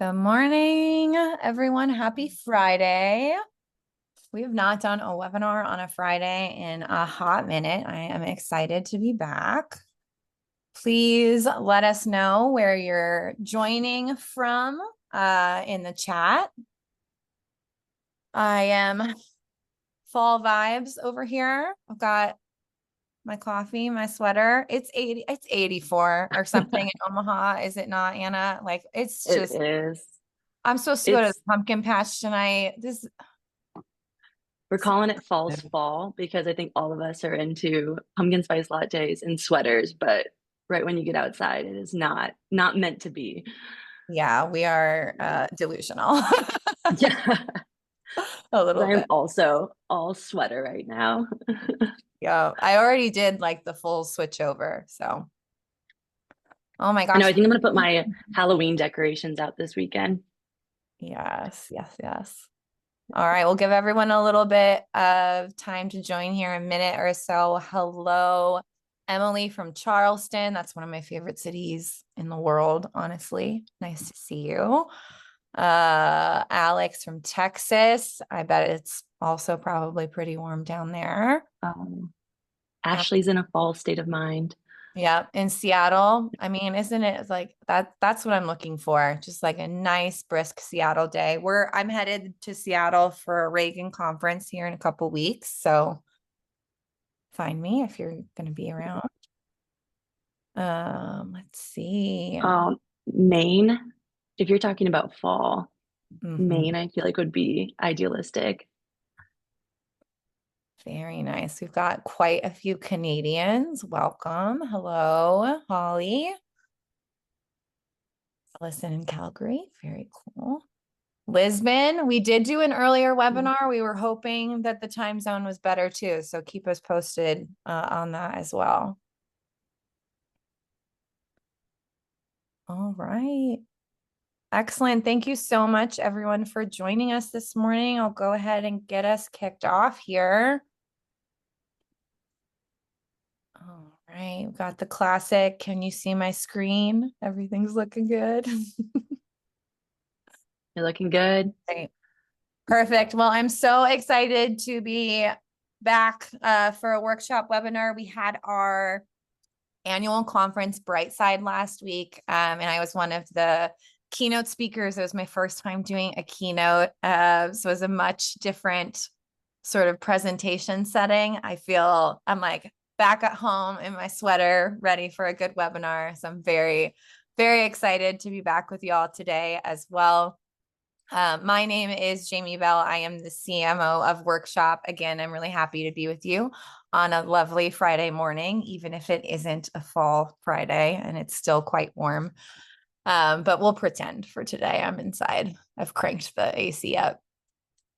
Good morning, everyone. Happy Friday. We have not done a webinar on a Friday in a hot minute. I am excited to be back. Please let us know where you're joining from in the chat. I am fall vibes over here. I've got my coffee, my sweater. It's 84 or something in Omaha, is it not, Anna? Like it's It just is. I'm supposed to go to It's the pumpkin patch tonight. we're calling it false fall because I think all of us are into pumpkin spice lattes and sweaters, but right when you get outside, it is not meant to be. Yeah, we are delusional Yeah. a But little I'm bit. also all sweater right now. Yeah, I already did like the full switch over. So, oh my I know, gosh. I think I'm gonna put my Halloween decorations out this weekend. Yes, yes, yes. All right, we'll give everyone a little bit of time to join here, a minute or so. Hello, Emily from Charleston. That's one of my favorite cities in the world, honestly. Nice to see you. Alex from Texas. I bet it's also probably pretty warm down there. Um, Ashley's in a fall state of mind. Yeah, in Seattle. I mean, isn't it like that's what I'm looking for. Just like a nice brisk Seattle day. I'm headed to Seattle for a Reagan conference here in a couple weeks, so find me if you're going to be around. Let's see. Maine, if you're talking about fall, Mhm. Maine, I feel like would be idealistic. Very nice. We've got quite a few Canadians. Welcome. Hello, Holly. Listen in Calgary. Very cool. Lisbon, we did do an earlier webinar. We were hoping that the time zone was better too. So keep us posted on that as well. All right. Excellent. Thank you so much, everyone, for joining us this morning. I'll go ahead and get us kicked off here. All right. We've got the classic. Can you see my screen? Everything's looking good. You're looking good. Great. Perfect. Well, I'm so excited to be back for a workshop webinar. We had our annual conference Brightside last week, and I was one of the keynote speakers. It was my first time doing a keynote, so it was a much different sort of presentation setting. I feel I'm like back at home in my sweater, ready for a good webinar. So I'm very, very excited to be back with you all today as well. My name is Jamie Bell. I am the CMO of Workshop. Again, I'm really happy to be with you on a lovely Friday morning, even if it isn't a fall Friday and it's still quite warm. But we'll pretend for today I'm inside. I've cranked the AC up.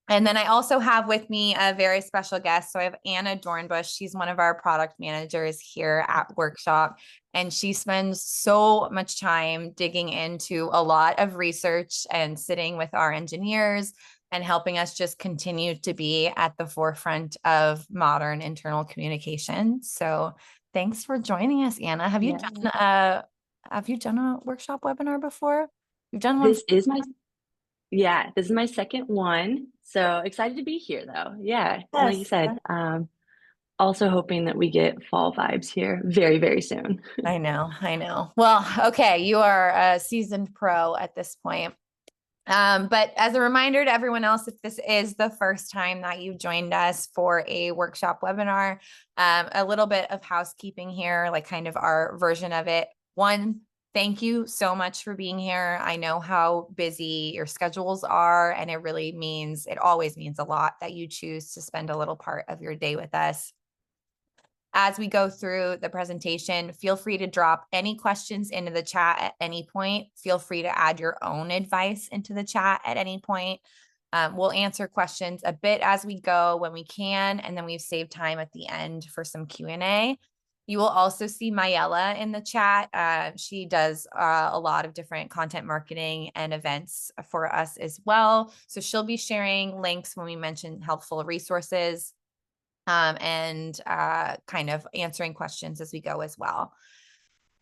And then I also have with me a very special guest. So I have Anna Dornbush. She's one of our product managers here at Workshop. And she spends so much time digging into a lot of research and sitting with our engineers and helping us just continue to be at the forefront of modern internal communication. So thanks for joining us, Anna. Yeah. Have you done a workshop webinar before? You've done one. This is my Yeah, this is my second one. So excited to be here though. Yeah. And like you Yes. said, also hoping that we get fall vibes here very, very soon. I know, I know. Well, okay, you are a seasoned pro at this point. But as a reminder to everyone else, if this is the first time that you've joined us for a workshop webinar, a little bit of housekeeping here, like kind of our version of it. One, thank you so much for being here. I know how busy your schedules are, and it always means a lot that you choose to spend a little part of your day with us. As we go through the presentation, feel free to drop any questions into the chat at any point. Feel free to add your own advice into the chat at any point. We'll answer questions a bit as we go when we can, and then we've saved time at the end for some Q&A. You will also see Mayella in the chat. She does a lot of different content marketing and events for us as well. So she'll be sharing links when we mention helpful resources. And kind of answering questions as we go as well.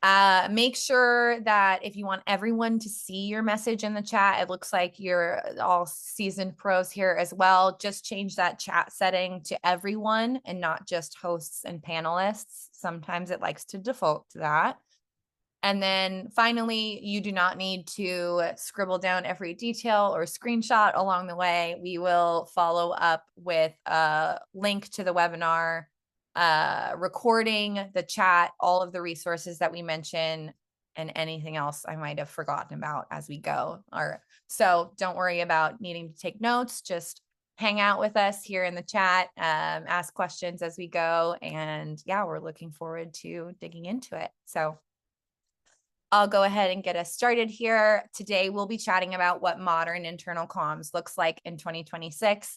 Make sure that if you want everyone to see your message in the chat, it looks like you're all seasoned pros here as well. Just change that chat setting to everyone and not just hosts and panelists. Sometimes it likes to default to that. And then finally, you do not need to scribble down every detail or screenshot along the way. We will follow up with a link to the webinar, recording, the chat, all of the resources that we mentioned, and anything else I might have forgotten about as we go. So don't worry about needing to take notes. Just hang out with us here in the chat, ask questions as we go. And yeah, we're looking forward to digging into it. So I'll go ahead and get us started here. Today, we'll be chatting about what modern internal comms looks like in 2026.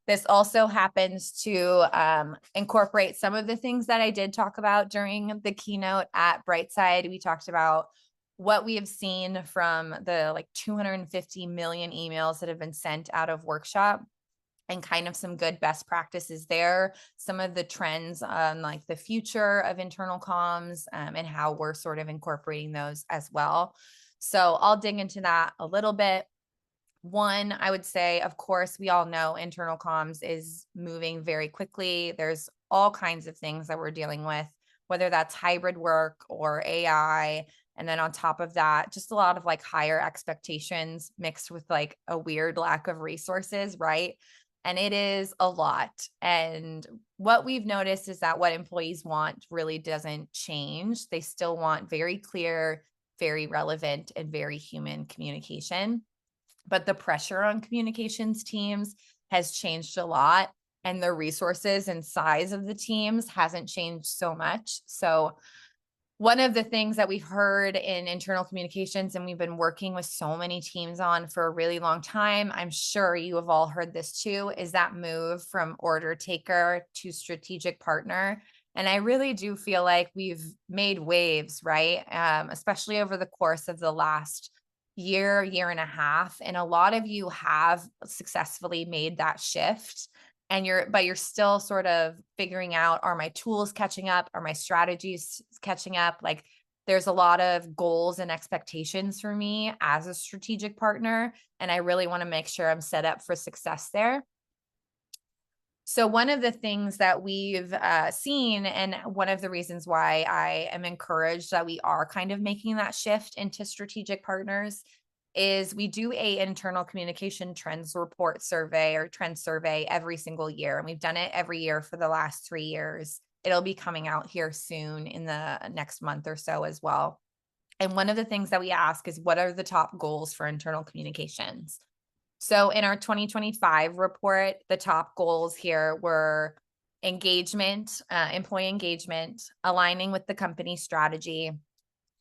This also happens to incorporate some of the things that I did talk about during the keynote at Brightside. We talked about what we have seen from the 250 million emails that have been sent out of workshop, and kind of some good best practices there, some of the trends on the future of internal comms, and how we're sort of incorporating those as well. So I'll dig into that a little bit. One, I would say, of course, we all know internal comms is moving very quickly. There's all kinds of things that we're dealing with, whether that's hybrid work or AI. And then on top of that, just a lot of higher expectations mixed with a weird lack of resources, right? And it is a lot. And what we've noticed is that what employees want really doesn't change. They still want very clear, very relevant, and very human communication. But the pressure on communications teams has changed a lot, and the resources and size of the teams hasn't changed so much. So one of the things that we've heard in internal communications, and we've been working with so many teams on for a really long time, I'm sure you have all heard this too, is that move from order taker to strategic partner. And I really do feel like we've made waves, right? Especially over the course of the last year and a half. And a lot of you have successfully made that shift. And you're still sort of figuring out, are my tools catching up? Are my strategies catching up? There's a lot of goals and expectations for me as a strategic partner, and I really want to make sure I'm set up for success there. So one of the things that we've seen, and one of the reasons why I am encouraged that we are kind of making that shift into strategic partners, is we do a internal communication trends report survey or trend survey every single year. And we've done it every year for the last 3 years. It'll be coming out here soon in the next month or so as well. And one of the things that we ask is, what are the top goals for internal communications? So in our 2025 report, the top goals here were engagement, employee engagement, aligning with the company strategy,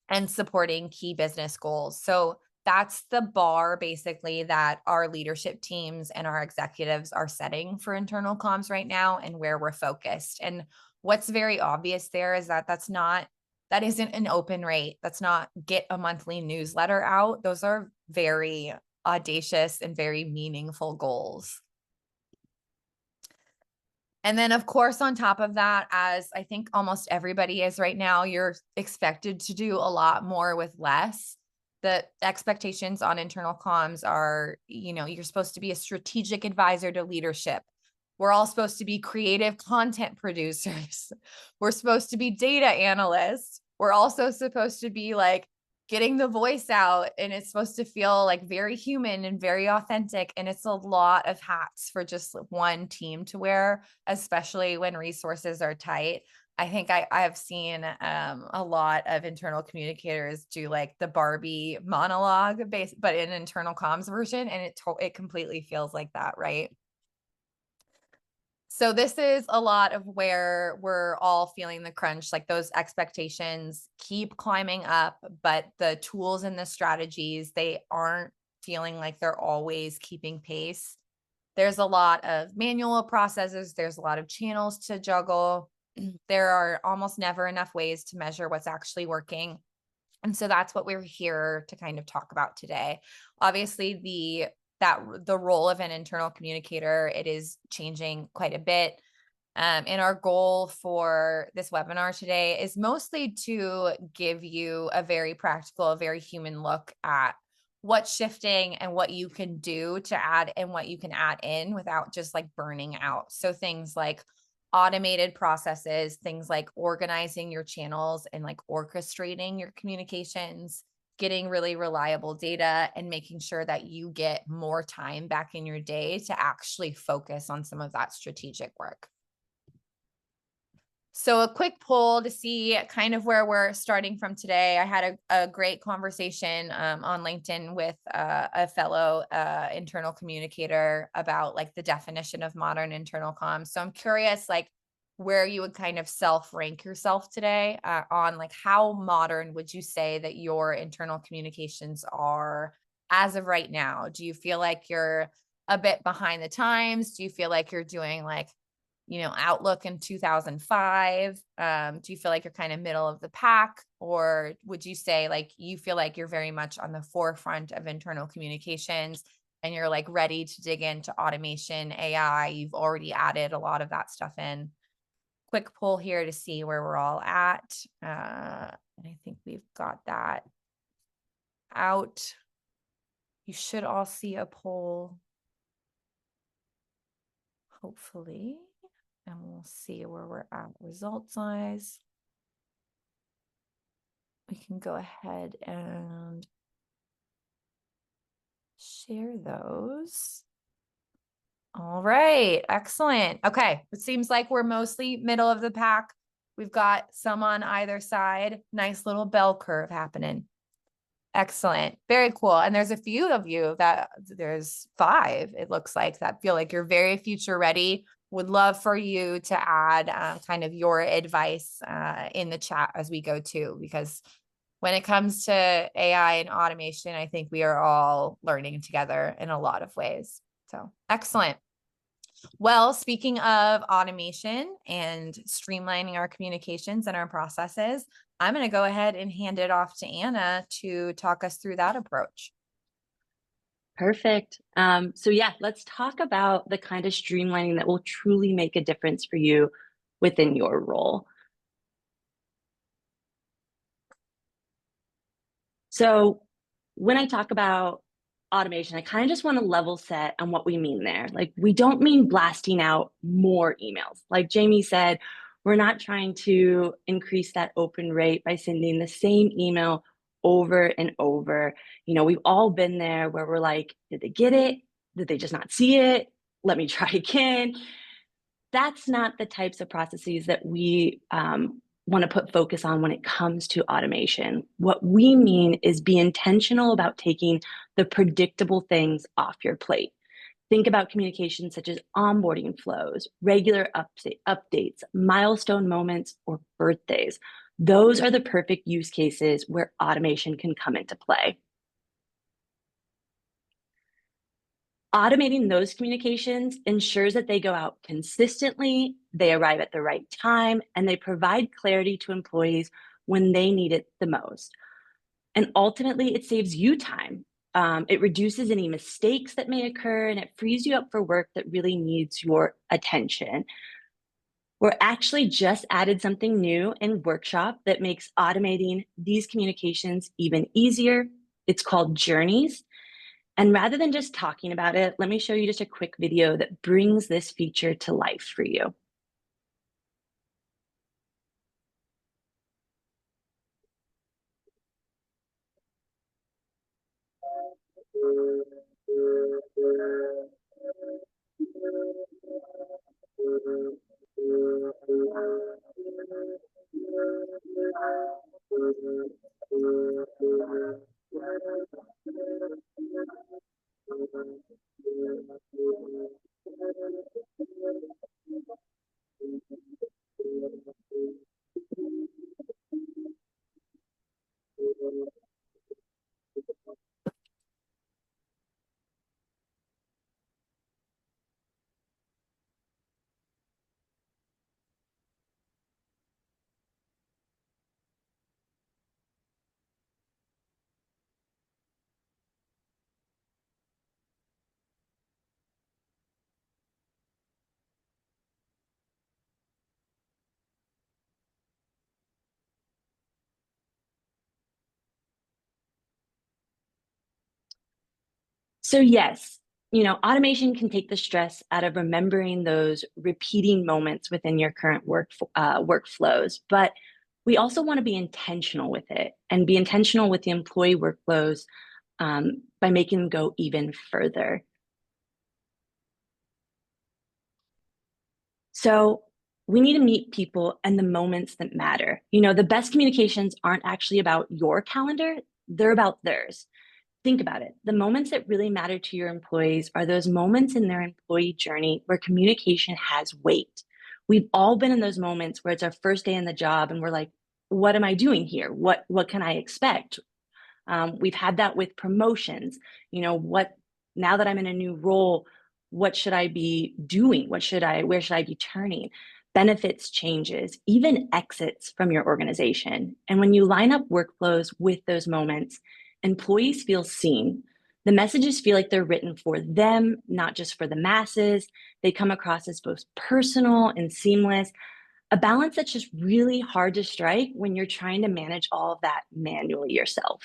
and supporting key business goals. So that's the bar basically that our leadership teams and our executives are setting for internal comms right now, and where we're focused. And what's very obvious there is that that isn't an open rate. That's not get a monthly newsletter out. Those are very audacious and very meaningful goals. And then, of course, on top of that, as I think almost everybody is right now, you're expected to do a lot more with less. The expectations on internal comms are, you're supposed to be a strategic advisor to leadership. We're all supposed to be creative content producers. We're supposed to be data analysts. We're also supposed to be getting the voice out, and it's supposed to feel very human and very authentic. And it's a lot of hats for just one team to wear, especially when resources are tight. I think I have seen a lot of internal communicators do the Barbie monologue but in internal comms version, and it completely feels like that, right? So this is a lot of where we're all feeling the crunch. Those expectations keep climbing up, but the tools and the strategies, they aren't feeling like they're always keeping pace. There's a lot of manual processes. There's a lot of channels to juggle. There are almost never enough ways to measure what's actually working. And so that's what we're here to kind of talk about today. Obviously, the role of an internal communicator, it is changing quite a bit. And our goal for this webinar today is mostly to give you a very practical, a very human look at what's shifting and what you can do to add and what you can add in without just like burning out. So things like automated processes, things like organizing your channels and like orchestrating your communications, getting really reliable data, and making sure that you get more time back in your day to actually focus on some of that strategic work. So a quick poll to see kind of where we're starting from today. I had a great conversation on LinkedIn with a fellow internal communicator about like the definition of modern internal comms. So I'm curious like where you would kind of self-rank yourself today on like how modern would you say that your internal communications are as of right now? Do you feel like you're a bit behind the times? Do you feel like you're doing like Outlook in 2005? Do you feel like you're kind of middle of the pack, or would you say like you feel like you're very much on the forefront of internal communications and you're like ready to dig into automation, AI? You've already added a lot of that stuff in. Quick poll here to see where we're all at. And I think we've got that out. You should all see a poll, hopefully. And we'll see where we're at results-wise. We can go ahead and share those. All right, excellent. Okay, it seems like we're mostly middle of the pack. We've got some on either side. Nice little bell curve happening. Excellent. Very cool. And there's a few of you there's 5, it looks like, that feel like you're very future ready. Would love for you to add kind of your advice in the chat as we go too, because when it comes to AI and automation, I think we are all learning together in a lot of ways. So excellent. Well, speaking of automation and streamlining our communications and our processes, I'm going to go ahead and hand it off to Anna to talk us through that approach. Perfect. So yeah, let's talk about the kind of streamlining that will truly make a difference for you within your role. So when I talk about automation, I kind of just want to level set on what we mean there. Like, we don't mean blasting out more emails. Like Jamie said, we're not trying to increase that open rate by sending the same email over and over. We've all been there where we're like, did they get it? Did they just not see it? Let me try again. That's not the types of processes that we want to put focus on when it comes to automation. What we mean is be intentional about taking the predictable things off your plate. Think about communications such as onboarding flows, regular updates, milestone moments, or birthdays. Those are the perfect use cases where automation can come into play. Automating those communications ensures that they go out consistently, they arrive at the right time, and they provide clarity to employees when they need it the most. And ultimately, it saves you time. It reduces any mistakes that may occur, and it frees you up for work that really needs your attention. We're actually just added something new in Workshop that makes automating these communications even easier. It's called Journeys. And rather than just talking about it, let me show you just a quick video that brings this feature to life for you. So yes, automation can take the stress out of remembering those repeating moments within your current workflows, but we also want to be intentional with it and be intentional with the employee workflows by making them go even further. So we need to meet people and the moments that matter. The best communications aren't actually about your calendar, they're about theirs. Think about it. The moments that really matter to your employees are those moments in their employee journey where communication has weight. We've all been in those moments where it's our first day in the job and we're like, what am I doing here? What can I expect? We've had that with promotions. What now that I'm in a new role, what should I be doing? Where should I be turning? Benefits changes, even exits from your organization. And when you line up workflows with those moments, employees feel seen. The messages feel like they're written for them, not just for the masses. They come across as both personal and seamless, a balance that's just really hard to strike when you're trying to manage all of that manually yourself.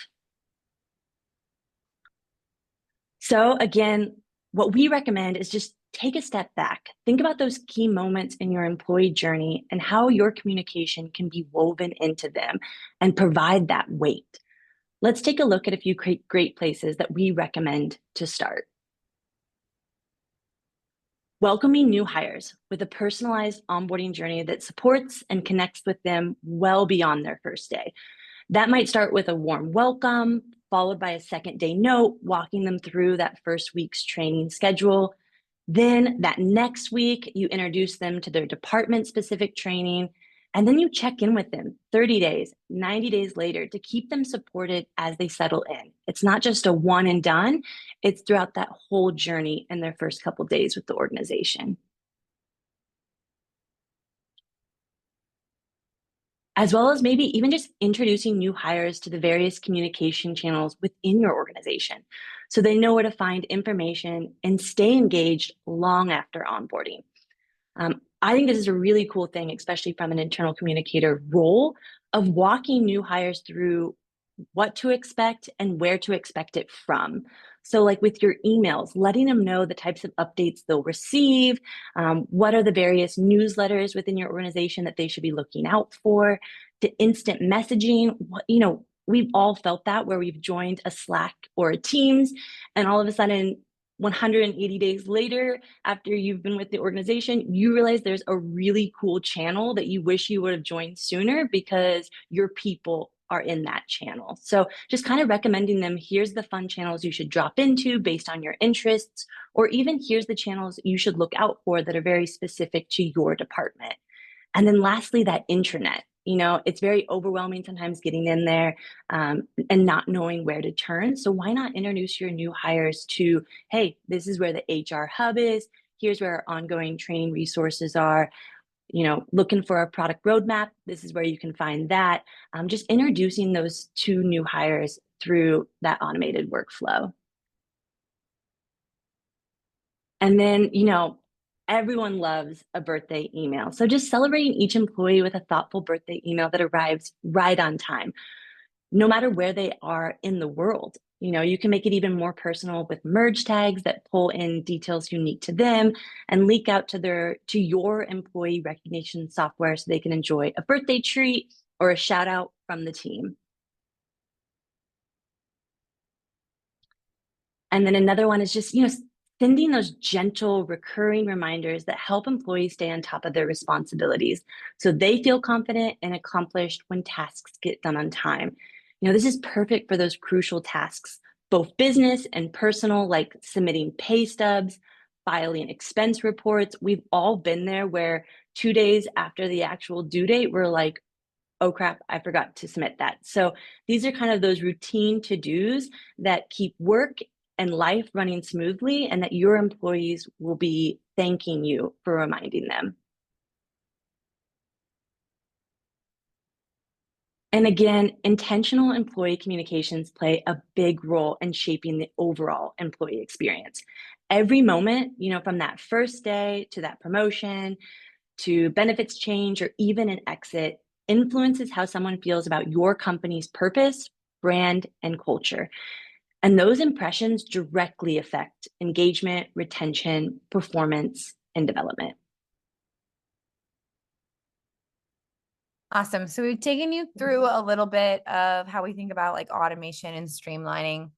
So again, what we recommend is just take a step back. Think about those key moments in your employee journey and how your communication can be woven into them and provide that weight. Let's take a look at a few great places that we recommend to start. Welcoming new hires with a personalized onboarding journey that supports and connects with them well beyond their first day. That might start with a warm welcome, followed by a second day note, walking them through that first week's training schedule. Then that next week, you introduce them to their department specific training, and then you check in with them 30 days, 90 days later to keep them supported as they settle in. It's not just a one and done, it's throughout that whole journey in their first couple days with the organization. As well as maybe even just introducing new hires to the various communication channels within your organization so they know where to find information and stay engaged long after onboarding. I think this is a really cool thing, especially from an internal communicator role of walking new hires through what to expect and where to expect it from. So, like with your emails, letting them know the types of updates they'll receive, what are the various newsletters within your organization that they should be looking out for, the instant messaging. We've all felt that where we've joined a Slack or a Teams, and all of a sudden, 180 days later, after you've been with the organization, you realize there's a really cool channel that you wish you would have joined sooner because your people are in that channel. So just kind of recommending them, here's the fun channels you should drop into based on your interests, or even here's the channels you should look out for that are very specific to your department. And then lastly, that intranet. It's very overwhelming sometimes getting in there and not knowing where to turn. So why not introduce your new hires to, hey, this is where the HR hub is. Here's where our ongoing training resources are. Looking for a product roadmap, this is where you can find that. Just introducing those two new hires through that automated workflow. And then, everyone loves a birthday email. So just celebrating each employee with a thoughtful birthday email that arrives right on time, no matter where they are in the world. You can make it even more personal with merge tags that pull in details unique to them and leak out to your employee recognition software so they can enjoy a birthday treat or a shout out from the team. And then another one is just, sending those gentle recurring reminders that help employees stay on top of their responsibilities so they feel confident and accomplished when tasks get done on time. This is perfect for those crucial tasks, both business and personal, like submitting pay stubs, filing expense reports. We've all been there where 2 days after the actual due date, we're like, oh crap, I forgot to submit that. So these are kind of those routine to-dos that keep work and life running smoothly and that your employees will be thanking you for reminding them. And again, intentional employee communications play a big role in shaping the overall employee experience. Every moment, from that first day to that promotion, to benefits change, or even an exit, influences how someone feels about your company's purpose, brand, and culture. And those impressions directly affect engagement, retention, performance, and development. Awesome. So we've taken you through a little bit of how we think about like automation and streamlining.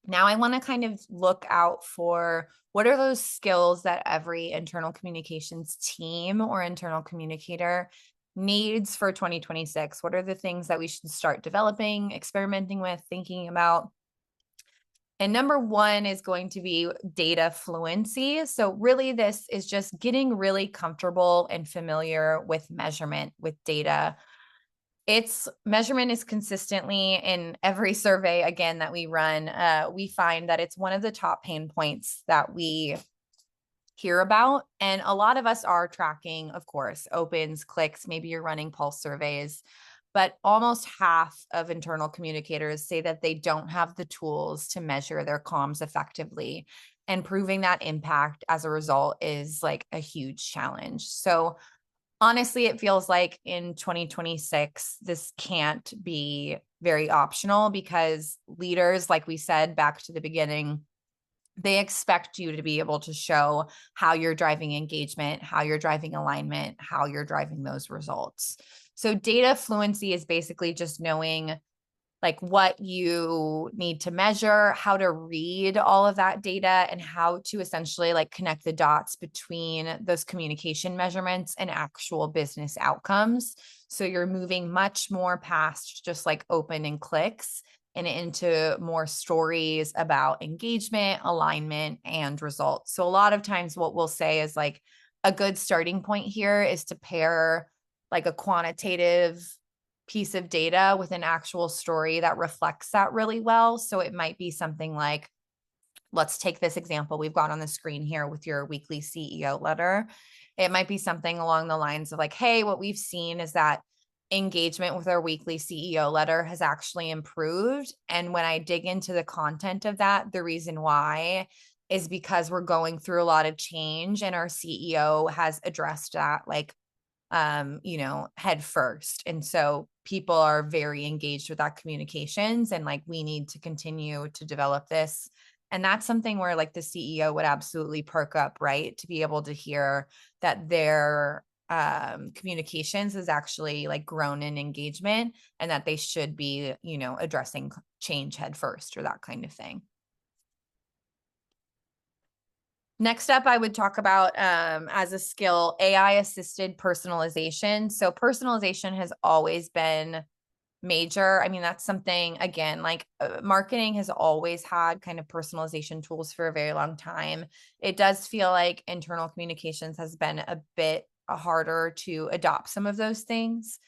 Now I want to kind of look out for what are those skills that every internal communications team or internal communicator needs for 2026? What are the things that we should start developing, experimenting with, thinking about? And number one is going to be data fluency. So really this is just getting really comfortable and familiar with measurement, with data. Its measurement is consistently in every survey, again, that we run. We find that it's one of the top pain points that we hear about. And a lot of us are tracking, of course, opens, clicks, maybe you're running pulse surveys, but almost half of internal communicators say that they don't have the tools to measure their comms effectively. And proving that impact as a result is like a huge challenge. So honestly, it feels like in 2026, this can't be very optional because leaders, like we said back to the beginning, they expect you to be able to show how you're driving engagement, how you're driving alignment, how you're driving those results. So data fluency is basically just knowing like what you need to measure, how to read all of that data, and how to essentially like connect the dots between those communication measurements and actual business outcomes. So you're moving much more past just like open and clicks and into more stories about engagement, alignment, and results. So a lot of times what we'll say is like a good starting point here is to pair like a quantitative piece of data with an actual story that reflects that really well. So it might be something like, let's take this example we've got on the screen here with your weekly CEO letter. It might be something along the lines of like, hey, what we've seen is that engagement with our weekly CEO letter has actually improved. And when I dig into the content of that, the reason why is because we're going through a lot of change and our CEO has addressed that like head first. And so people are very engaged with that communications and like, we need to continue to develop this. And that's something where like the CEO would absolutely perk up, right? To be able to hear that their communications is actually like grown in engagement and that they should be, addressing change head first or that kind of thing. Next up, I would talk about as a skill, AI assisted personalization. So personalization has always been major. I mean, that's something, again, like marketing has always had kind of personalization tools for a very long time. It does feel like internal communications has been a bit harder to adopt some of those things,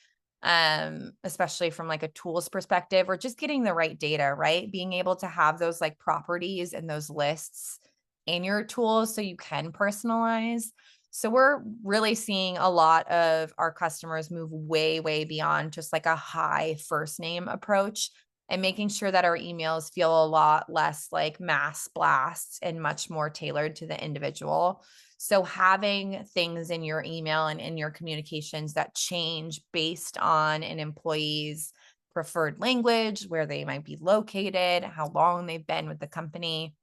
especially from like a tools perspective or just getting the right data, right? Being able to have those like properties and those lists in your tools so you can personalize. So we're really seeing a lot of our customers move way, way beyond just like a high first name approach and making sure that our emails feel a lot less like mass blasts and much more tailored to the individual. So having things in your email and in your communications that change based on an employee's preferred language, where they might be located, how long they've been with the company.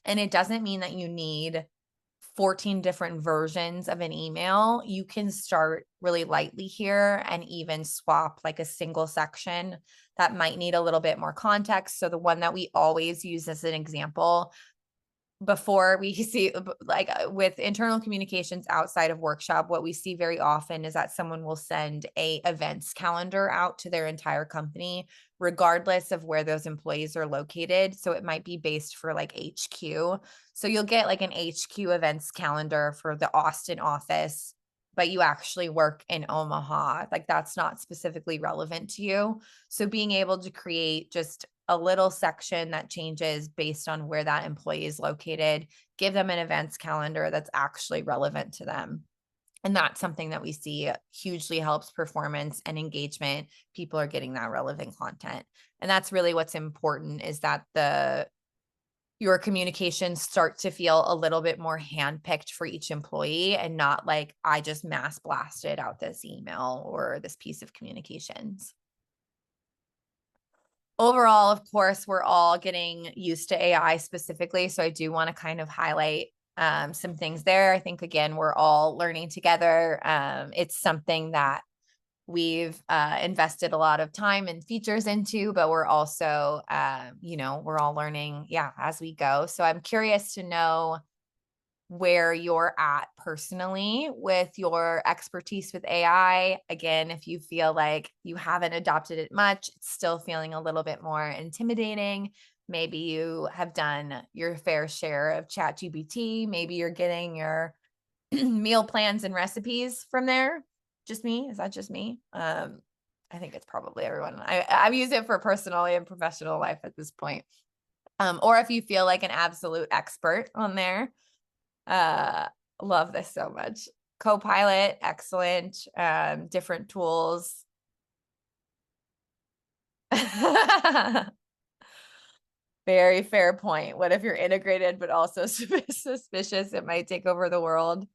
And it doesn't mean that you need 14 different versions of an email. You can start really lightly here and even swap like a single section that might need a little bit more context. So the one that we always use as an example before we see like with internal communications outside of workshop, what we see very often is that someone will send a events calendar out to their entire company, regardless of where those employees are located. So it might be based for like HQ. So you'll get like an HQ events calendar for the Austin office, but you actually work in Omaha. Like that's not specifically relevant to you. So being able to create just a little section that changes based on where that employee is located, give them an events calendar that's actually relevant to them. And that's something that we see hugely helps performance and engagement. People are getting that relevant content. And that's really what's important is that your communications start to feel a little bit more handpicked for each employee and not like I just mass blasted out this email or this piece of communications. overall, of course, we're all getting used to AI specifically. So I do want to kind of highlight some things there. I think, again, we're all learning together. It's something that we've invested a lot of time and features into, but we're also, we're all learning, as we go. So I'm curious to know where you're at personally with your expertise with AI. Again, if you feel like you haven't adopted it much, it's still feeling a little bit more intimidating. Maybe you have done your fair share of ChatGPT. Maybe you're getting your meal plans and recipes from there. Just me? Is that just me? I think it's probably everyone. I've used it for personal and professional life at this point. Or if you feel like an absolute expert on there, love this so much. Copilot, excellent. Different tools. Very fair point. What if you're integrated but also suspicious? It might take over the world.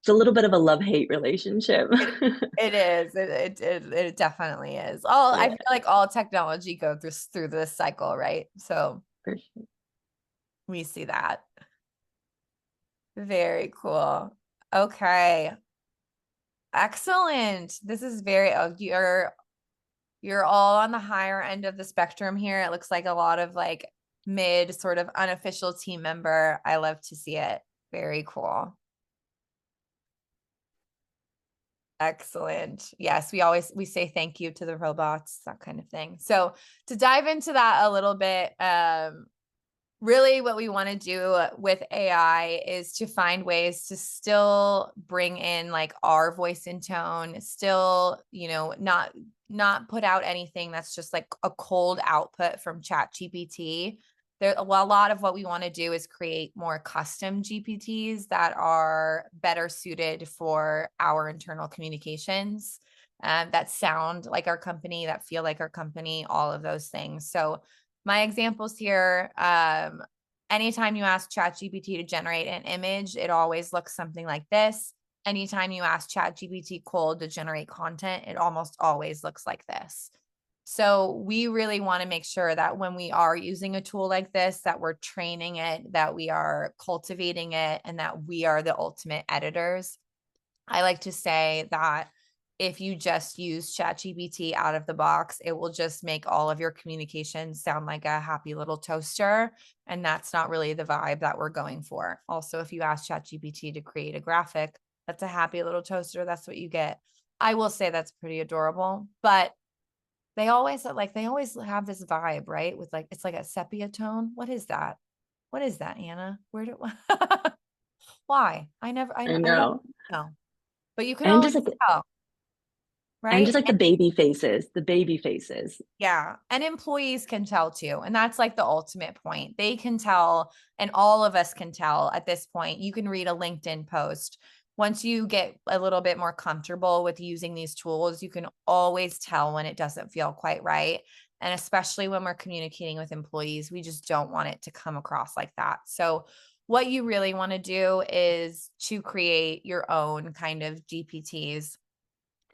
It's a little bit of a love-hate relationship. It is. It definitely is. I feel like all technology goes through this cycle, right? So For sure. we see that. Very cool. Okay. Excellent. This is you're all on the higher end of the spectrum here. It looks like a lot of like mid sort of unofficial team member. I love to see it. Very cool. Excellent. Yes, we say thank you to the robots, that kind of thing. So to dive into that a little bit, really what we want to do with AI is to find ways to still bring in like our voice and tone, still, not put out anything that's just like a cold output from ChatGPT. A lot of what we want to do is create more custom GPTs that are better suited for our internal communications, that sound like our company, that feel like our company, all of those things. So my examples here, anytime you ask ChatGPT to generate an image, it always looks something like this. Anytime you ask ChatGPT cold to generate content, it almost always looks like this. So we really want to make sure that when we are using a tool like this, that we're training it, that we are cultivating it, and that we are the ultimate editors. I like to say that if you just use ChatGPT out of the box, it will just make all of your communications sound like a happy little toaster. And that's not really the vibe that we're going for. Also, if you ask ChatGPT to create a graphic, that's a happy little toaster. That's what you get. I will say that's pretty adorable, but they always have this vibe, right? With like, it's like a sepia tone. What is that? What is that, Anna? Why? I I don't know. know. But you can And always just like tell, and right? just like the baby faces. Yeah. And employees can tell too. And that's like the ultimate point. They can tell, and all of us can tell at this point. You can read a LinkedIn post. Once you get a little bit more comfortable with using these tools, you can always tell when it doesn't feel quite right. And especially when we're communicating with employees, we just don't want it to come across like that. So what you really want to do is to create your own kind of GPTs.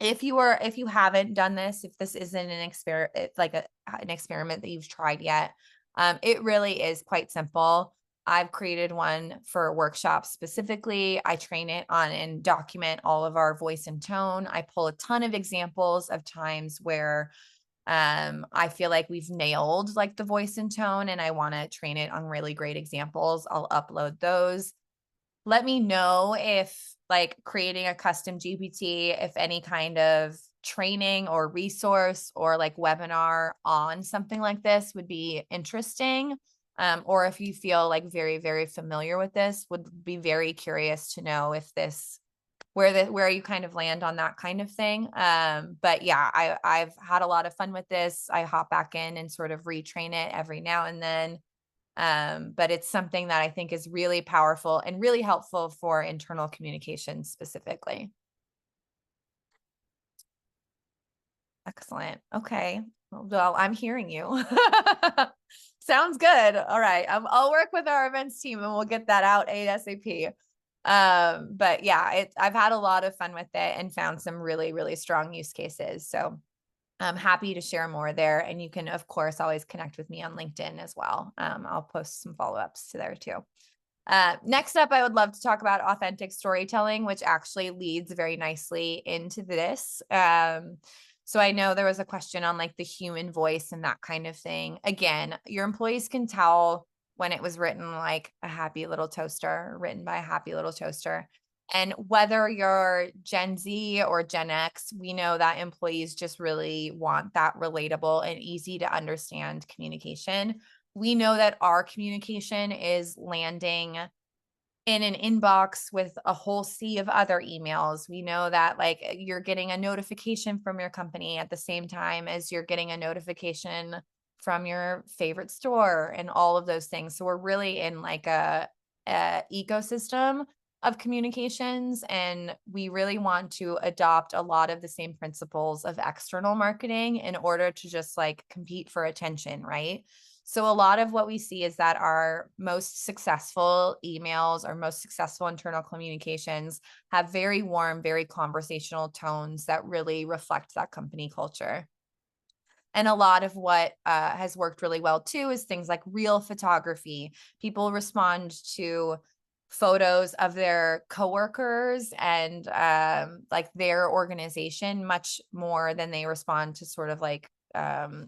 If you haven't done this, if this isn't an experiment, like an experiment that you've tried yet, it really is quite simple. I've created one for workshops specifically. I train it on and document all of our voice and tone. I pull a ton of examples of times where I feel like we've nailed like the voice and tone, and I want to train it on really great examples. I'll upload those. Let me know if like creating a custom GPT, if any kind of training or resource or like webinar on something like this would be interesting. Or if you feel like very, very familiar with this, would be very curious to know if this, where you kind of land on that kind of thing. But yeah, I've had a lot of fun with this. I hop back in and sort of retrain it every now and then. But it's something that I think is really powerful and really helpful for internal communication specifically. Excellent. Okay. Well, I'm hearing you. Sounds good. All right. I'll work with our events team and we'll get that out ASAP. But yeah, I've had a lot of fun with it and found some really, really strong use cases. So I'm happy to share more there. And you can, of course, always connect with me on LinkedIn as well. I'll post some follow-ups to there too. Next up, I would love to talk about authentic storytelling, which actually leads very nicely into this. So I know there was a question on like the human voice and that kind of thing. Again, your employees can tell when it was written like a happy little toaster, written by a happy little toaster. And whether you're Gen Z or Gen X, we know that employees just really want that relatable and easy to understand communication. We know that our communication is landing in an inbox with a whole sea of other emails. We know that like you're getting a notification from your company at the same time as you're getting a notification from your favorite store and all of those things. So we're really in like a ecosystem of communications, and we really want to adopt a lot of the same principles of external marketing in order to just like compete for attention, right? So a lot of what we see is that our most successful emails, our most successful internal communications have very warm, very conversational tones that really reflect that company culture. And a lot of what has worked really well too is things like real photography. People respond to photos of their coworkers and like their organization much more than they respond to sort of like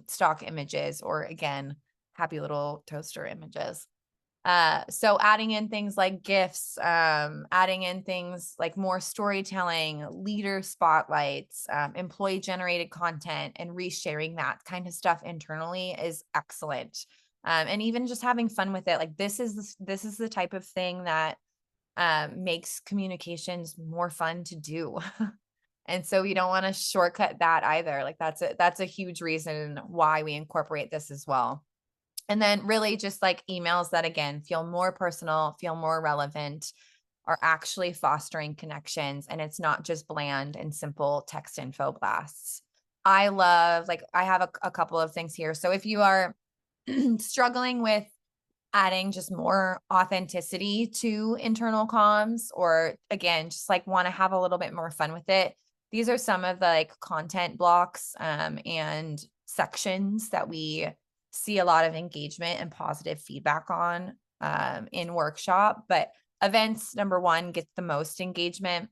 stock images or again, happy little toaster images. So adding in things like GIFs, adding in things like more storytelling, leader spotlights, employee generated content, and resharing that kind of stuff internally is excellent. And even just having fun with it, like this is the type of thing that makes communications more fun to do. And so we don't want to shortcut that either. Like that's a huge reason why we incorporate this as well. And then really just like emails that again feel more personal, feel more relevant, are actually fostering connections. And it's not just bland and simple text info blasts. I love, like, I have a couple of things here. So if you are struggling with adding just more authenticity to internal comms, or again, just like want to have a little bit more fun with it, these are some of the like content blocks and sections that we see a lot of engagement and positive feedback on in workshop. But events, number one, gets the most engagement.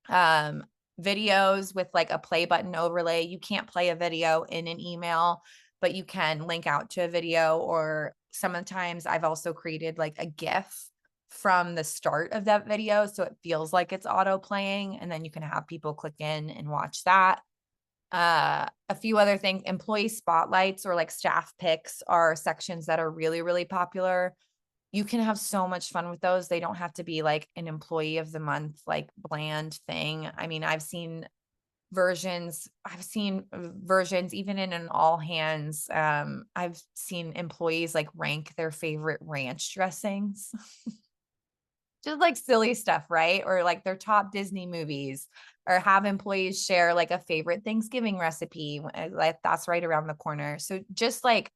Videos with like a play button overlay. You can't play a video in an email, but you can link out to a video, or sometimes I've also created like a GIF from the start of that video. So it feels like it's auto playing, and then you can have people click in and watch that. A few other things, employee spotlights or like staff picks are sections that are really, really popular. You can have so much fun with those. They don't have to be like an employee of the month, like bland thing. I mean, I've seen versions even in an all hands. I've seen employees like rank their favorite ranch dressings. Just like silly stuff, right? Or like their top Disney movies, or have employees share like a favorite Thanksgiving recipe. Like that's right around the corner. So just like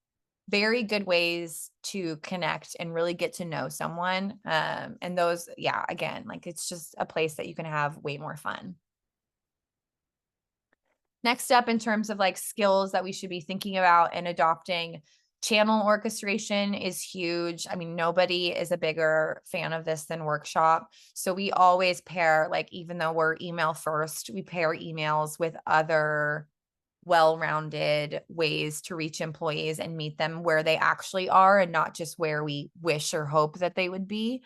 very good ways to connect and really get to know someone. And those, yeah, again, like it's just a place that you can have way more fun. Next up, in terms of like skills that we should be thinking about and adopting, channel orchestration is huge. I mean, nobody is a bigger fan of this than workshop. So we always pair, like, even though we're email first, we pair emails with other well-rounded ways to reach employees and meet them where they actually are and not just where we wish or hope that they would be.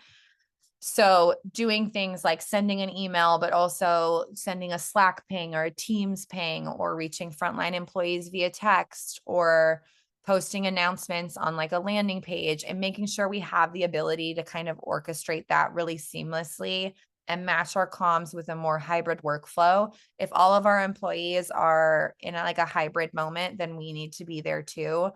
So doing things like sending an email, but also sending a Slack ping or a Teams ping, or reaching frontline employees via text, or posting announcements on like a landing page, and making sure we have the ability to kind of orchestrate that really seamlessly and match our comms with a more hybrid workflow. If all of our employees are in like a hybrid moment, then we need to be there too.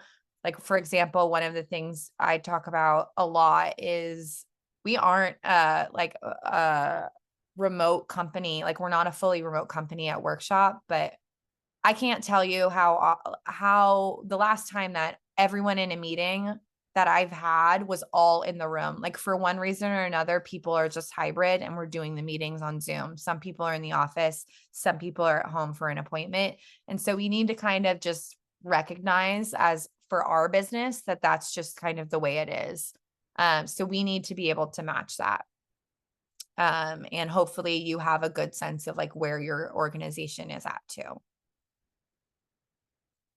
Like, for example, one of the things I talk about a lot is we aren't like a remote company. Like, we're not a fully remote company at Workshop, but I can't tell you how the last time that everyone in a meeting that I've had was all in the room. Like for one reason or another, people are just hybrid and we're doing the meetings on Zoom. Some people are in the office, some people are at home for an appointment. And so we need to kind of just recognize as for our business that that's just kind of the way it is. So we need to be able to match that. And hopefully you have a good sense of like where your organization is at too.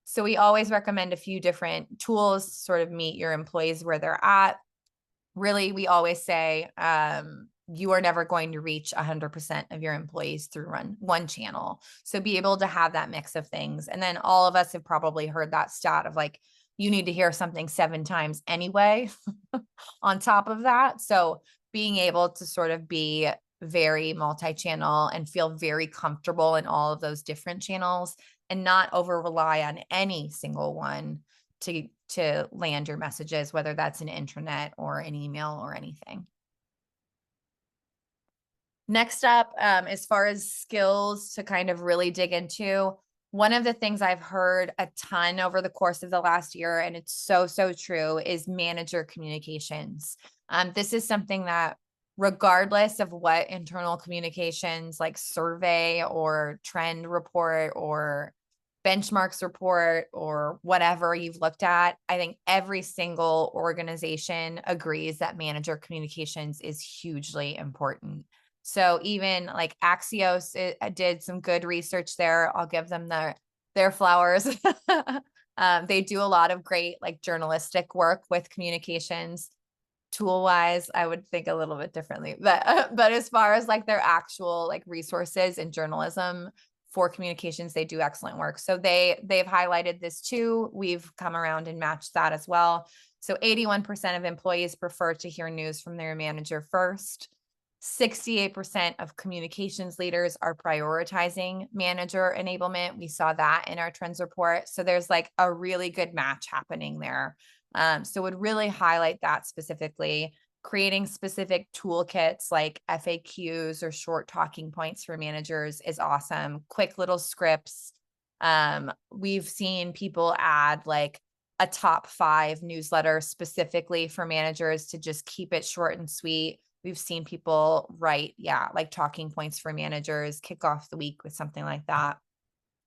So we always recommend a few different tools to sort of meet your employees where they're at. Really, we always say you are never going to reach 100% of your employees through one channel. So be able to have that mix of things. And then all of us have probably heard that stat of like, you need to hear something 7 times anyway on top of that. So being able to sort of be very multi-channel and feel very comfortable in all of those different channels and not over rely on any single one to land your messages, whether that's an intranet or an email or anything. Next up, as far as skills to kind of really dig into, one of the things I've heard a ton over the course of the last year, and it's so, so true, is manager communications. This is something that regardless of what internal communications like survey or trend report or benchmarks report or whatever you've looked at, I think every single organization agrees that manager communications is hugely important. So even like Axios did some good research there. I'll give them their flowers. They do a lot of great like journalistic work with communications. Tool wise, I would think a little bit differently, but as far as like their actual like resources in journalism for communications, they do excellent work. So they've highlighted this too. We've come around and matched that as well. So 81% of employees prefer to hear news from their manager first. 68% of communications leaders are prioritizing manager enablement. We saw that in our trends report. So there's like a really good match happening there. So would really highlight that specifically. Creating specific toolkits like FAQs or short talking points for managers is awesome. Quick little scripts. We've seen people add like a top 5 newsletter specifically for managers to just keep it short and sweet. We've seen people write, like talking points for managers, kick off the week with something like that.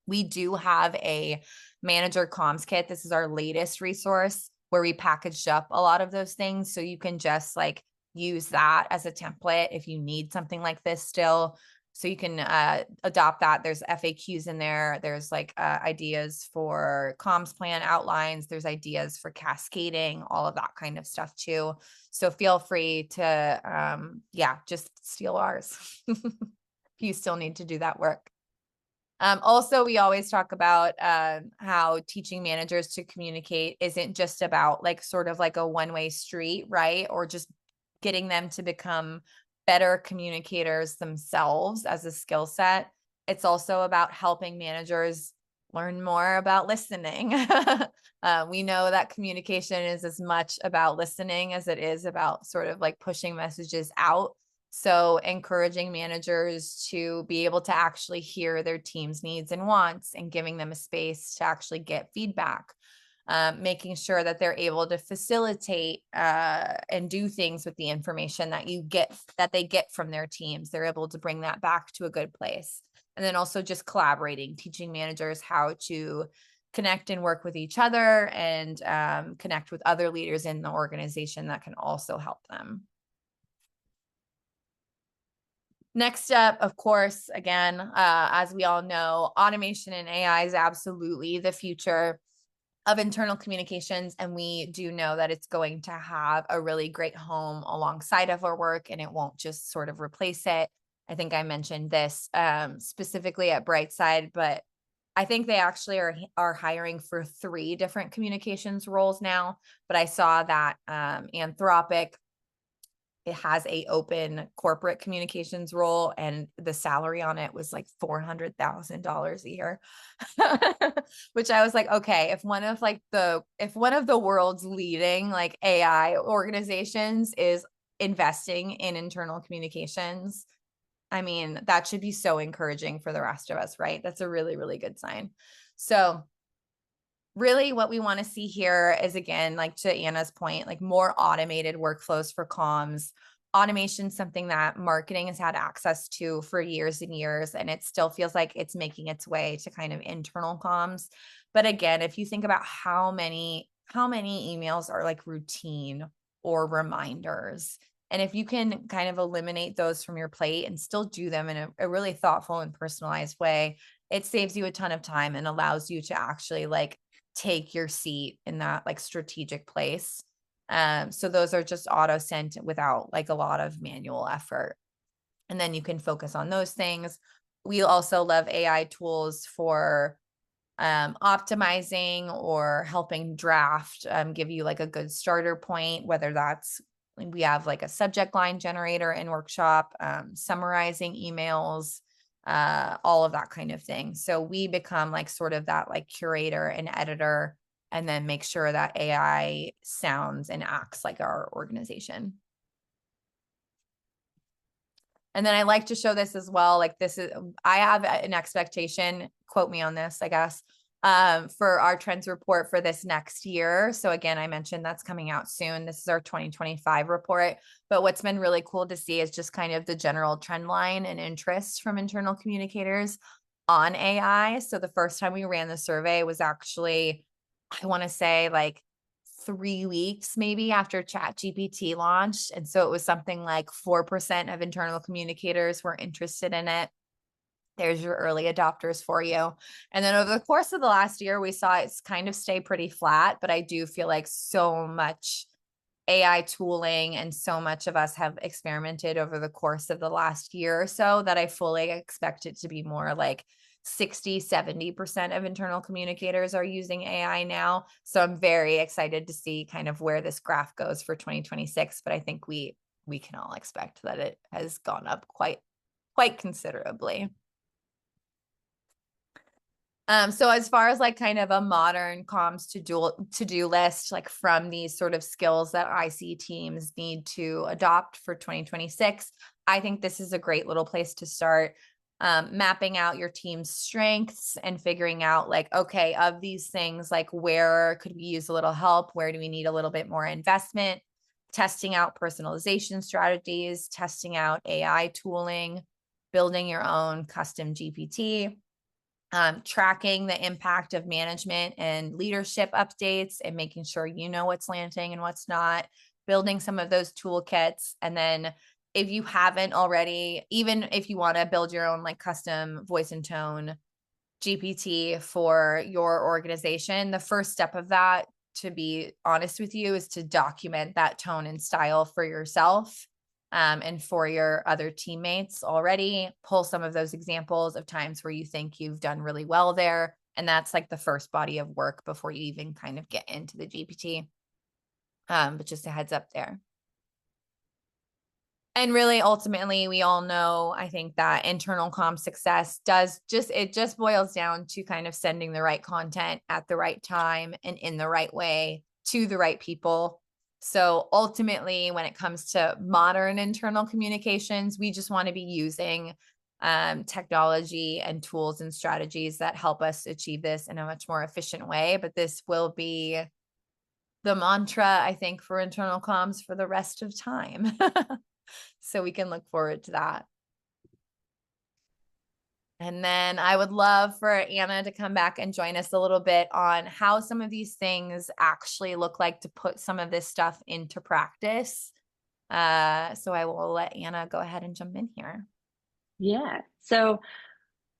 We do have a manager comms kit. This is our latest resource where we packaged up a lot of those things. So you can just like use that as a template if you need something like this still. So you can adopt that. There's FAQs in there. There's like ideas for comms plan outlines. There's ideas for cascading, all of that kind of stuff too. So feel free to, just steal ours if you still need to do that work. Also, we always talk about how teaching managers to communicate isn't just about like sort of like a one-way street, right? Or just getting them to become better communicators themselves as a skill set. It's also about helping managers learn more about listening. We know that communication is as much about listening as it is about sort of like pushing messages out. So encouraging managers to be able to actually hear their team's needs and wants and giving them a space to actually get feedback. Making sure that they're able to facilitate and do things with the information that they get from their teams. They're able to bring that back to a good place. And then also just collaborating, teaching managers how to connect and work with each other and connect with other leaders in the organization that can also help them. Next up, of course, again, as we all know, automation and AI is absolutely the future of internal communications. And we do know that it's going to have a really great home alongside of our work and it won't just sort of replace it. I think I mentioned this specifically at Brightside, but I think they actually are hiring for 3 different communications roles now. But I saw that Anthropic, it has a open corporate communications role and the salary on it was like $400,000 a year, which I was like, okay, if one of the world's leading like AI organizations is investing in internal communications, I mean, that should be so encouraging for the rest of us, right? That's a really, really good sign. So really what we want to see here is, again, like to Anna's point, like more automated workflows for comms. Automation, something that marketing has had access to for years and years, and it still feels like it's making its way to kind of internal comms. But again, if you think about how many emails are like routine or reminders, and if you can kind of eliminate those from your plate and still do them in a really thoughtful and personalized way, it saves you a ton of time and allows you to actually like take your seat in that like strategic place. So those are just auto sent without like a lot of manual effort. And then you can focus on those things. We also love AI tools for optimizing or helping draft, give you like a good starter point, whether that's, we have like a subject line generator in workshop, summarizing emails, all of that kind of thing. So we become like sort of that like curator and editor, and then make sure that AI sounds and acts like our organization. And then I like to show this as well. Like this is, I have an expectation, quote me on this, I guess, for our trends report for this next year. So again, I mentioned that's coming out soon. This is our 2025 report. But what's been really cool to see is just kind of the general trend line and interest from internal communicators on AI. So the first time we ran the survey was actually, I want to say like 3 weeks maybe after ChatGPT launched. And so it was something like 4% of internal communicators were interested in it. There's your early adopters for you. And then over the course of the last year, we saw it's kind of stay pretty flat, but I do feel like so much AI tooling and so much of us have experimented over the course of the last year or so that I fully expect it to be more like 60-70% of internal communicators are using AI now. So I'm very excited to see kind of where this graph goes for 2026, but I think we can all expect that it has gone up quite considerably. So as far as like kind of a modern comms to-do list, like from these sort of skills that I see teams need to adopt for 2026, I think this is a great little place to start. Mapping out your team's strengths and figuring out like, okay, of these things, like where could we use a little help? Where do we need a little bit more investment? Testing out personalization strategies, testing out AI tooling, building your own custom GPT, tracking the impact of management and leadership updates and making sure you know what's landing and what's not, building some of those toolkits. And then if you haven't already, even if you want to build your own like custom voice and tone GPT for your organization, the first step of that, to be honest with you, is to document that tone and style for yourself. And for your other teammates already. Pull some of those examples of times where you think you've done really well there. And that's like the first body of work before you even kind of get into the GPT. But just a heads up there. And really, ultimately, we all know, I think that internal comm success just boils down to kind of sending the right content at the right time and in the right way to the right people. So ultimately, when it comes to modern internal communications, we just want to be using technology and tools and strategies that help us achieve this in a much more efficient way. But this will be the mantra, I think, for internal comms for the rest of time. So we can look forward to that. And then I would love for Anna to come back and join us a little bit on how some of these things actually look like to put some of this stuff into practice. So I will let Anna go ahead and jump in here. Yeah. So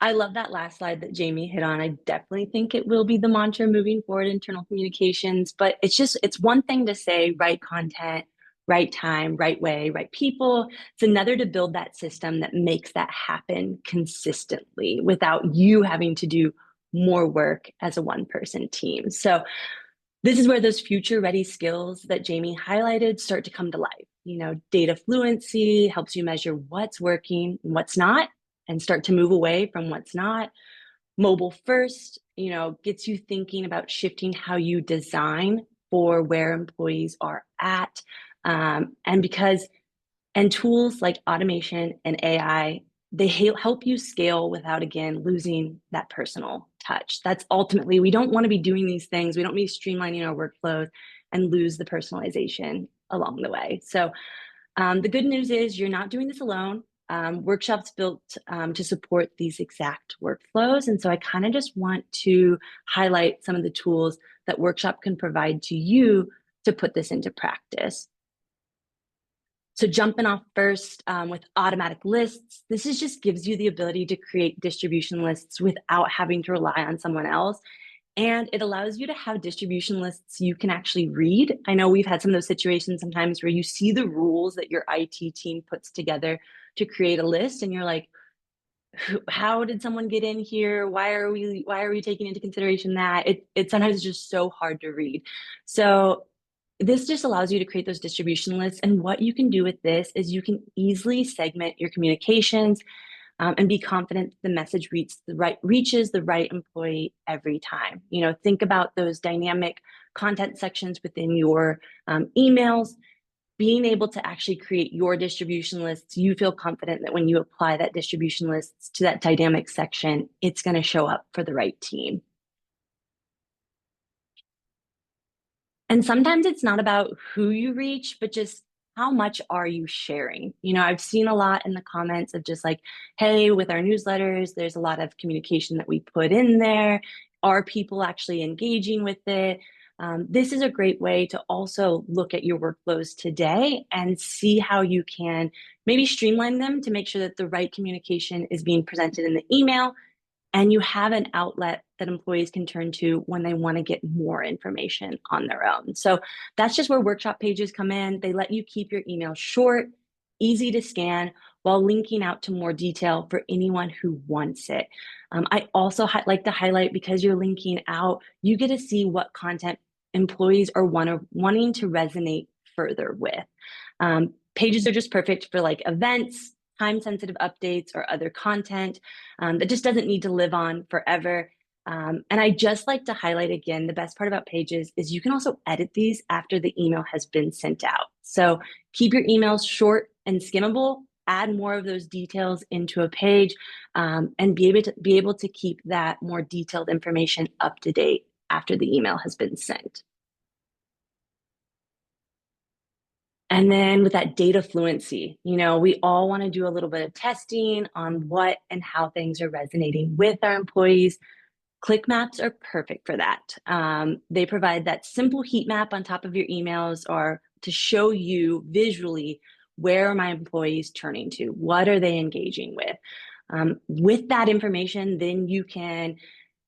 I love that last slide that Jamie hit on. I definitely think it will be the mantra moving forward, internal communications, but it's one thing to say right content, right time, right way, right people. It's another to build that system that makes that happen consistently without you having to do more work as a one-person team. So this is where those future ready skills that Jamie highlighted start to come to life. You know, data fluency helps you measure what's working and what's not, and start to move away from what's not. Mobile first, you know, gets you thinking about shifting how you design for where employees are at. And tools like automation and AI they help you scale without, again, losing that personal touch. That's ultimately, we don't want to be doing these things. We don't be streamlining our workflows and lose the personalization along the way. So the good news is you're not doing this alone. Workshops built to support these exact workflows. And so I kind of just want to highlight some of the tools that Workshop can provide to you to put this into practice. So jumping off first with automatic lists, this just gives you the ability to create distribution lists without having to rely on someone else. And it allows you to have distribution lists you can actually read. I know we've had some of those situations sometimes where you see the rules that your IT team puts together to create a list, and you're like, how did someone get in here? Why are we taking into consideration that? It sometimes is just so hard to read. So this just allows you to create those distribution lists. And what you can do with this is you can easily segment your communications and be confident the message reaches the right employee every time. You know, think about those dynamic content sections within your emails. Being able to actually create your distribution lists, you feel confident that when you apply that distribution lists to that dynamic section, it's going to show up for the right team. And sometimes it's not about who you reach, but just how much are you sharing? You know, I've seen a lot in the comments of just like, hey, with our newsletters, there's a lot of communication that we put in there. Are people actually engaging with it? This is a great way to also look at your workflows today and see how you can maybe streamline them to make sure that the right communication is being presented in the email, and you have an outlet that employees can turn to when they want to get more information on their own. So that's just where workshop pages come in. They let you keep your email short, easy to scan, while linking out to more detail for anyone who wants it. I also like to highlight, because you're linking out, you get to see what content employees are wanting to resonate further with. Pages are just perfect for like events, time-sensitive updates, or other content that just doesn't need to live on forever. And I just like to highlight again, the best part about pages is you can also edit these after the email has been sent out. So keep your emails short and skimmable, add more of those details into a page, and be able to keep that more detailed information up to date after the email has been sent. And then with that data fluency, you know, we all want to do a little bit of testing on what and how things are resonating with our employees. Click maps are perfect for that. They provide that simple heat map on top of your emails, or to show you visually, where are my employees turning to? What are they engaging with? With that information, then you can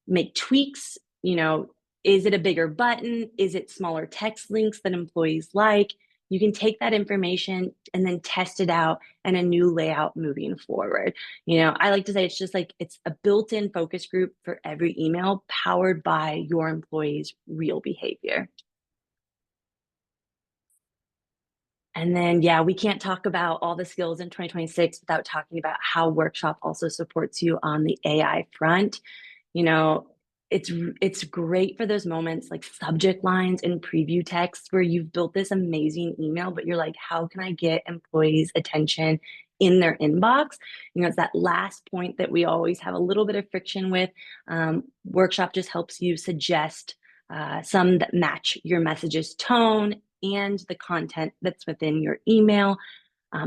make tweaks. You know, is it a bigger button? Is it smaller text links that employees like? You can take that information and then test it out in a new layout moving forward. You know, I like to say it's just like it's a built-in focus group for every email, powered by your employees' real behavior. And then, yeah, we can't talk about all the skills in 2026 without talking about how Workshop also supports you on the AI front. You know, it's great for those moments like subject lines and preview text where you've built this amazing email, but you're like, how can I get employees' attention in their inbox? You know, it's that last point that we always have a little bit of friction with. Workshop just helps you suggest some that match your message's tone and the content that's within your email.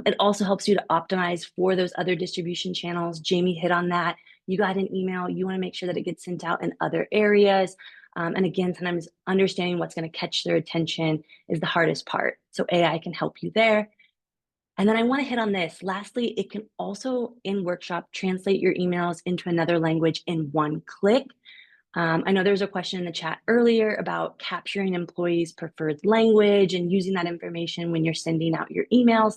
It also helps you to optimize for those other distribution channels. Jamie hit on that. You got an email, you want to make sure that it gets sent out in other areas. And again, sometimes understanding what's going to catch their attention is the hardest part. So AI can help you there. And then I want to hit on this. Lastly, it can also, in Workshop, translate your emails into another language in one click. I know there was a question in the chat earlier about capturing employees' preferred language and using that information when you're sending out your emails.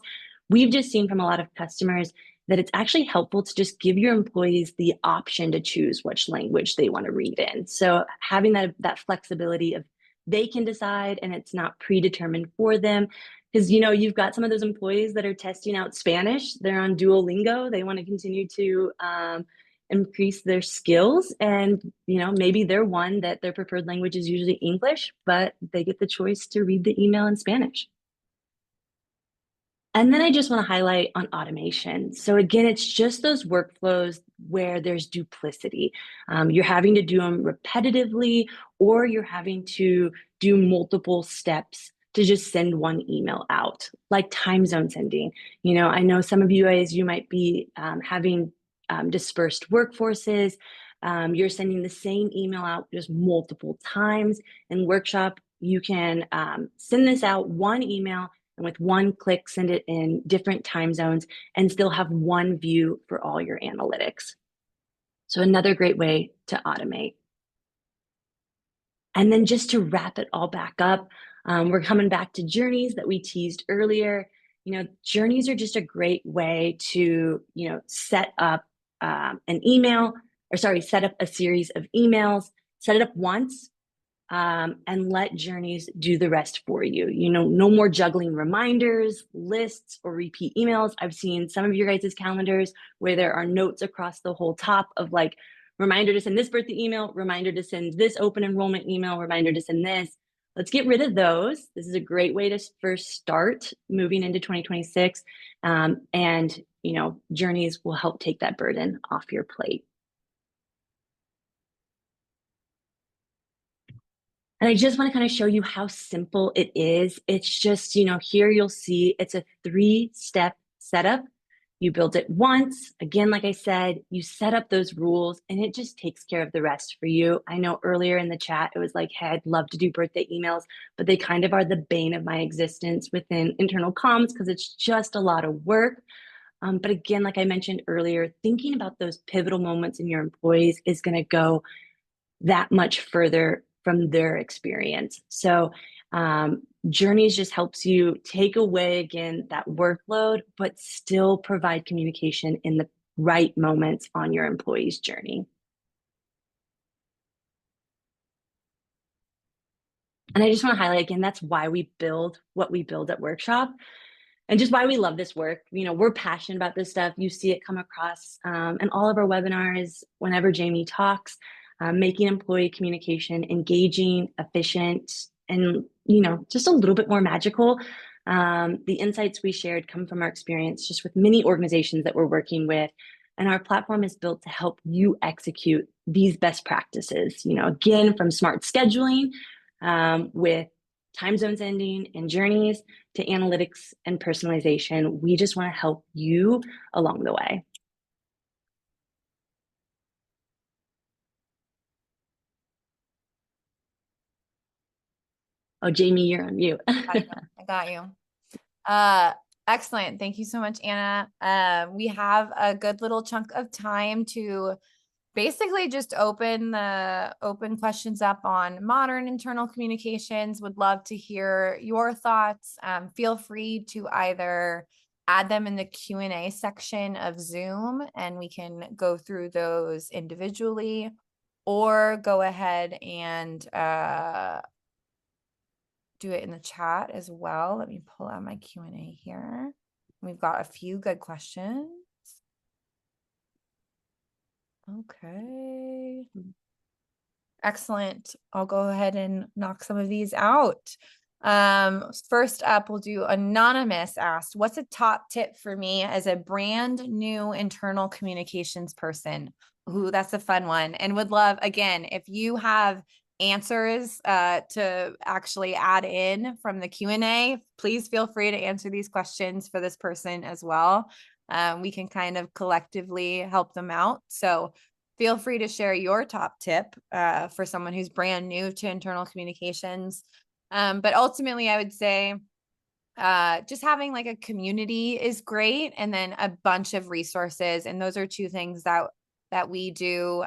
We've just seen from a lot of customers that it's actually helpful to just give your employees the option to choose which language they want to read in. So having that flexibility of they can decide and it's not predetermined for them. Because, you know, you've got some of those employees that are testing out Spanish. They're on Duolingo. They want to continue to increase their skills. And, you know, maybe they're one that their preferred language is usually English, but they get the choice to read the email in Spanish. And then I just want to highlight on automation. So again, it's just those workflows where there's duplicity. You're having to do them repetitively, or you're having to do multiple steps to just send one email out, like time zone sending. I know some of you guys, you might be having dispersed workforces. You're sending the same email out just multiple times. In Workshop, you can send this out one email and with one click, send it in different time zones and still have one view for all your analytics. So another great way to automate. And then just to wrap it all back up, we're coming back to journeys that we teased earlier. Journeys are just a great way to, set up set up a series of emails, set it up once, and let journeys do the rest for you. No more juggling reminders, lists, or repeat emails. I've seen some of your guys' calendars where there are notes across the whole top of like, reminder to send this birthday email, reminder to send this open enrollment email, reminder to send this. Let's get rid of those. This is a great way to first start moving into 2026. And journeys will help take that burden off your plate. And I just want to kind of show you how simple it is. It's just, here you'll see it's a 3-step setup. You build it once. Again, like I said, you set up those rules and it just takes care of the rest for you. I know earlier in the chat, it was like, hey, I'd love to do birthday emails, but they kind of are the bane of my existence within internal comms because it's just a lot of work. But again, like I mentioned earlier, thinking about those pivotal moments in your employees is going to go that much further from their experience. So Journeys just helps you take away, again, that workload, but still provide communication in the right moments on your employee's journey. And I just want to highlight again, that's why we build what we build at Workshop and just why we love this work. We're passionate about this stuff. You see it come across in all of our webinars whenever Jamie talks. Making employee communication engaging, efficient, and just a little bit more magical. The insights we shared come from our experience just with many organizations that we're working with, and our platform is built to help you execute these best practices. Again, from smart scheduling with time zones ending and journeys to analytics and personalization. We just want to help you along the way. Oh, Jamie, you're on mute. I got you. Excellent. Thank you so much, Anna. We have a good little chunk of time to basically just open questions up on modern internal communications. Would love to hear your thoughts. Feel free to either add them in the Q&A section of Zoom and we can go through those individually, or go ahead and do it in the chat as well. Let me pull out my Q&A here. We've got a few good questions. Okay. Excellent. I'll go ahead and knock some of these out. First up, we'll do Anonymous asked, what's a top tip for me as a brand new internal communications person? Ooh, that's a fun one. And would love, again, if you have answers to actually add in from the Q&A, please feel free to answer these questions for this person as well. We can kind of collectively help them out. So feel free to share your top tip for someone who's brand new to internal communications. But ultimately, I would say just having like a community is great, and then a bunch of resources. And those are two things that we do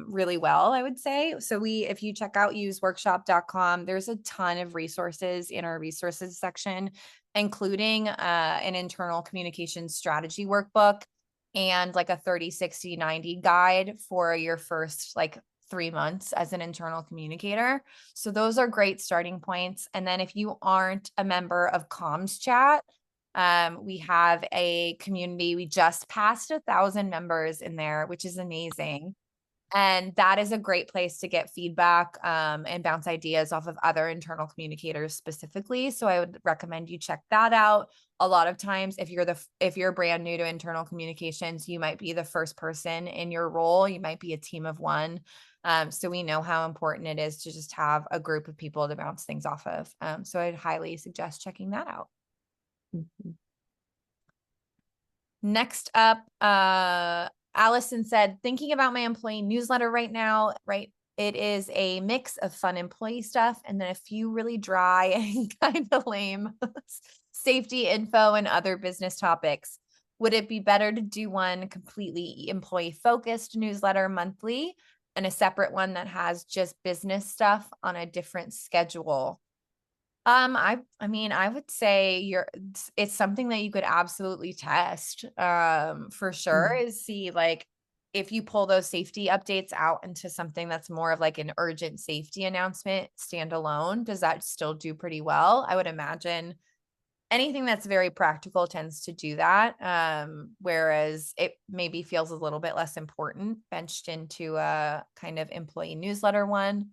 really well, I would say. So if you check out useworkshop.com, there's a ton of resources in our resources section, including an internal communication strategy workbook and like a 30, 60, 90 guide for your first 3 months as an internal communicator. So those are great starting points. And then if you aren't a member of Comms Chat, we have a community. We just passed 1,000 members in there, which is amazing. And that is a great place to get feedback and bounce ideas off of other internal communicators specifically. So I would recommend you check that out. A lot of times, if you're brand new to internal communications, you might be the first person in your role. You might be a team of one. So we know how important it is to just have a group of people to bounce things off of. So I'd highly suggest checking that out. Mhm. Next up, Allison said, thinking about my employee newsletter right now, right? It is a mix of fun employee stuff and then a few really dry and kind of lame safety info and other business topics. Would it be better to do one completely employee focused newsletter monthly and a separate one that has just business stuff on a different schedule? I mean, I would say it's something that you could absolutely test, for sure, Mm. is see like if you pull those safety updates out into something that's more of like an urgent safety announcement standalone, does that still do pretty well? I would imagine anything that's very practical tends to do that. Whereas it maybe feels a little bit less important benched into a kind of employee newsletter one.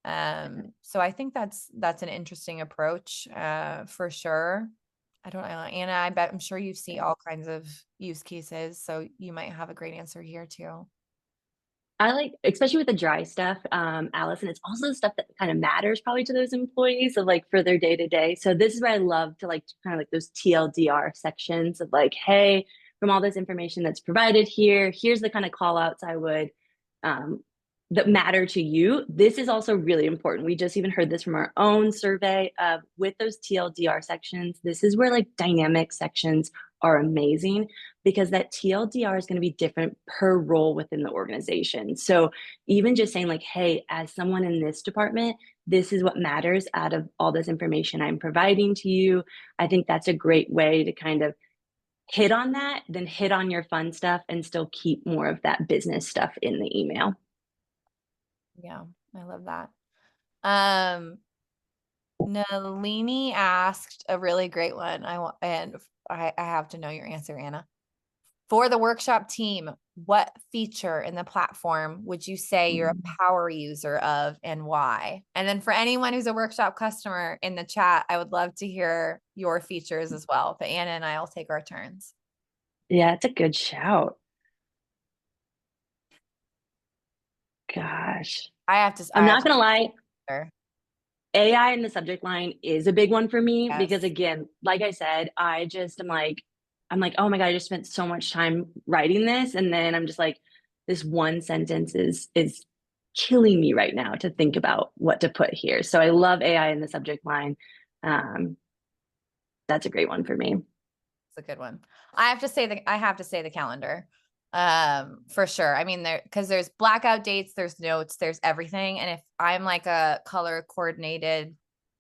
So I think that's an interesting approach, for sure. I don't know, Anna, I'm sure you see all kinds of use cases, so you might have a great answer here too. I like, especially with the dry stuff, Allison, it's also the stuff that kind of matters probably to those employees of like for their day to day. So this is where I love to like kind of like those TLDR sections of like, hey, from all this information that's provided here, here's the kind of call outs I would um, that matter to you. This is also really important. We just even heard this from our own survey with those TLDR sections. This is where like dynamic sections are amazing because that TLDR is going to be different per role within the organization. So even just saying like, hey, as someone in this department, this is what matters out of all this information I'm providing to you. I think that's a great way to kind of hit on that, then hit on your fun stuff and still keep more of that business stuff in the email. Yeah, I love that. Um, Nalini asked a really great one. I have to know your answer, Anna. For the workshop team, what feature in the platform would you say you're a power user of and why? And then for anyone who's a workshop customer in the chat, I would love to hear your features as well. But Anna and I will take our turns. Yeah, it's a good shout. Gosh. I'm I have not to gonna lie, answer. AI in the subject line is a big one for me because Yes. again, like I said, I just am like, I'm like, oh my God, I just spent so much time writing this. And then I'm just like, this one sentence is killing me right now to think about what to put here. So I love AI in the subject line. Um, that's a great one for me. It's a good one. I have to say the calendar. For sure. I mean, because there's blackout dates, there's notes, there's everything. And if I'm like a color coordinated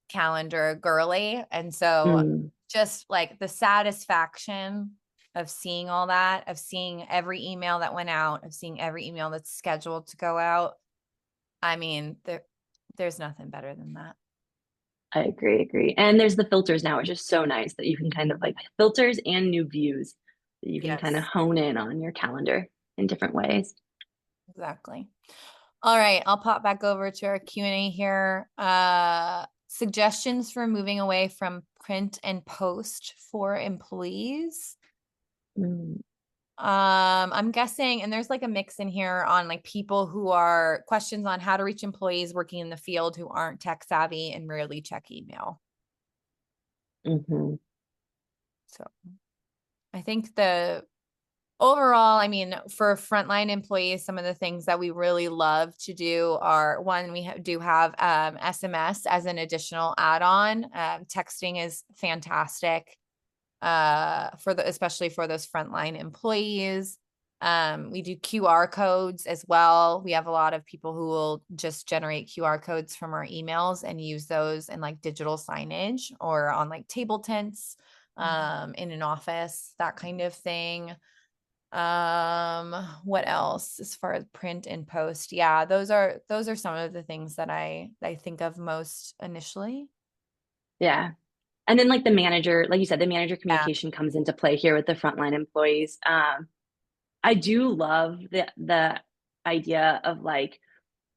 calendar girly, and so Mm, just like the satisfaction of seeing all that, of seeing every email that went out, of seeing every email that's scheduled to go out. I mean, there's nothing better than that. I agree. And there's the filters now, which is so nice that you can kind of like filters and new views that you can kind of Yes, hone in on your calendar in different ways. exactly. All right, I'll pop back over to our Q&A here. Suggestions for moving away from print and post for employees. Mm. I'm guessing, and there's like a mix in here on like people who are questions on how to reach employees working in the field who aren't tech savvy and rarely check email. Hmm. So I think the overall, I mean, for frontline employees, some of the things that we really love to do are one, we do have SMS as an additional add-on. Texting is fantastic especially for those frontline employees. We do QR codes as well. We have a lot of people who will just generate QR codes from our emails and use those in like digital signage or on like table tents in an office, that kind of thing. What else as far as print and post? Yeah, those are some of the things that I think of most initially. Yeah. And then like the manager, like you said, the manager Yeah. communication comes into play here with the frontline employees. I do love the idea of like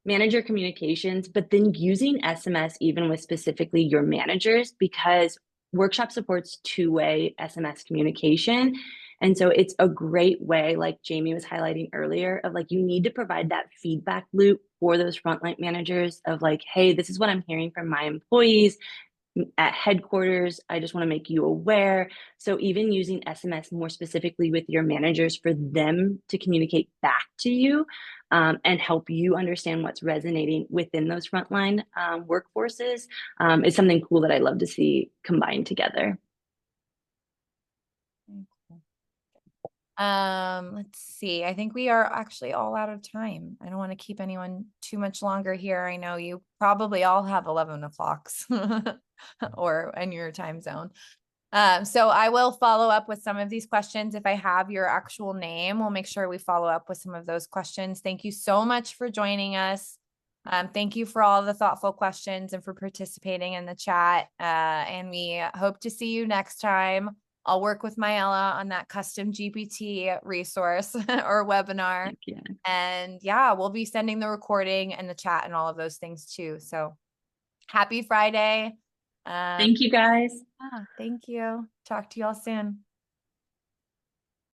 manager communications, but then using SMS even with specifically your managers, because workshop supports two-way SMS communication. And so it's a great way, like Jamie was highlighting earlier, of like you need to provide that feedback loop for those frontline managers of like, hey, this is what I'm hearing from my employees at headquarters. I just want to make you aware. So even using SMS more specifically with your managers for them to communicate back to you, and help you understand what's resonating within those frontline workforces, is something cool that I love to see combined together. Let's see. I think we are actually all out of time. I don't want to keep anyone too much longer here. I know you probably all have 11 o'clocks or in your time zone. So I will follow up with some of these questions. If I have your actual name, we'll make sure we follow up with some of those questions. Thank you so much for joining us. Thank you for all the thoughtful questions and for participating in the chat. And we hope to see you next time. I'll work with Myella on that custom GPT resource or webinar. And yeah, we'll be sending the recording and the chat and all of those things too. So happy Friday. Thank you guys. Thank you. Talk to you all soon.